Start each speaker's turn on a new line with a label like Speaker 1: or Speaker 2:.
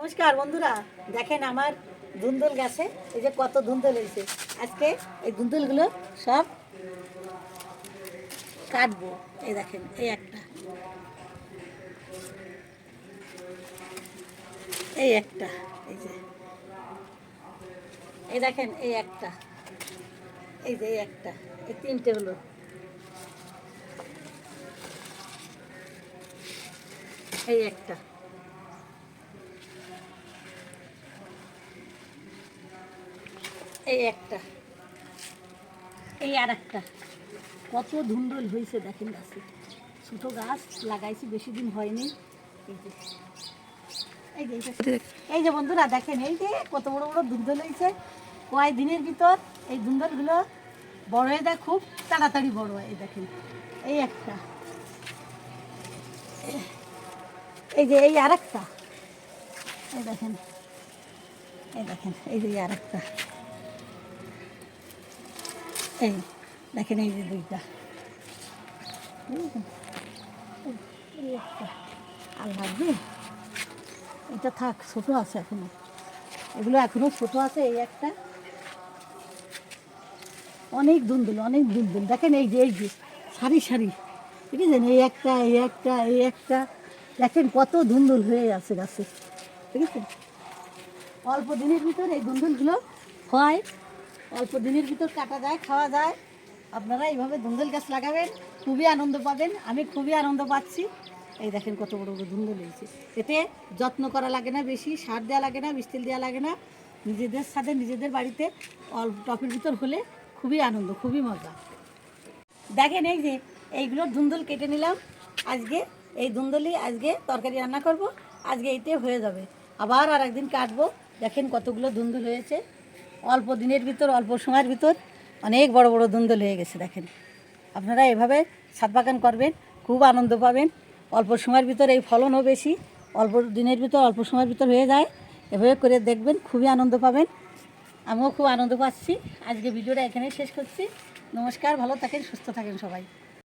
Speaker 1: নমস্কার বন্ধুরা, দেখেন আমার ধুন্দুল গাছে এই যে কত ধুন্দুল হয়েছে। আজকে এই ধুন্দুলগুলো সব কাটবো। এই দেখেন, এই একটা, এই একটা, এই যে এই দেখেন, এই একটা, এই যে এই একটা, এই তিনটে হলো, এই একটা, এই একটা, এই আর একটা। কত ধুন্দুল হয়েছে দেখেন গাছে। ছোটো গাছ লাগাইছি, বেশি দিন হয়নি। এই যে এই যে বন্ধুরা দেখেন, এই যে কত বড় বড় ধুন্দুল হয়েছে। কয়েক দিনের ভিতর এই ধুন্দুলগুলো বড় হয়ে যায়, খুব তাড়াতাড়ি বড় হয়। এই দেখেন, এই একটা, এই যে এই আর একটা, এই দেখেন, এই দেখেন, এই যে আর একটা, এই দেখেন, এই যে দুইটা, এই একটা। আর লাগবে, এটা থাক, ছোটো আছে এখনো, এগুলো এখনো ছোটো আছে। এই একটা, অনেক ধুন্দুল, অনেক ধুন্দুল দেখেন। এই যে সারি সারি, বুঝেছেন? এই একটা, এই একটা, এই একটা, দেখেন কত ধুন্দুল হয়ে আছে গাছে, ঠিক আছে? অল্প দিনের ভিতর এই ধুন্দুলগুলো হয়, অল্প দিনের ভিতর কাটা যায়, খাওয়া যায়। আপনারা এইভাবে ধুন্দুল গাছ লাগাবেন, খুবই আনন্দ পাবেন। আমি খুবই আনন্দ পাচ্ছি। এই দেখেন কত বড় বড় ধুন্দুল হয়েছে। এতে যত্ন করা লাগে না, বেশি সার দেওয়া লাগে না, বীজ দেওয়া লাগে না। নিজেদের সাথে নিজেদের বাড়িতে অল্প টপের ভিতর হলে খুবই আনন্দ, খুবই মজা। দেখেন এই যে এইগুলোর ধুন্দুল কেটে নিলাম। আজকে এই ধুন্দুলই আজকে তরকারি রান্না করব। আজকে এইতে হয়ে যাবে, আবার আর একদিন কাটবো। দেখেন কতগুলো ধুন্দুল হয়েছে অল্প দিনের ভিতর, অল্প সময়ের ভিতর অনেক বড় বড় ধুন্দুল হয়ে গেছে। দেখেন, আপনারা এভাবে ছাদ বাগান করবেন, খুব আনন্দ পাবেন। অল্প সময়ের ভিতর এই ফলনও বেশি, অল্প দিনের ভিতর অল্প সময়ের ভিতর হয়ে যায়। এভাবে করে দেখবেন, খুবই আনন্দ পাবেন। আমিও খুব আনন্দ পাচ্ছি। আজকে ভিডিওটা এখানেই শেষ করছি। নমস্কার, ভালো থাকেন, সুস্থ থাকেন সবাই।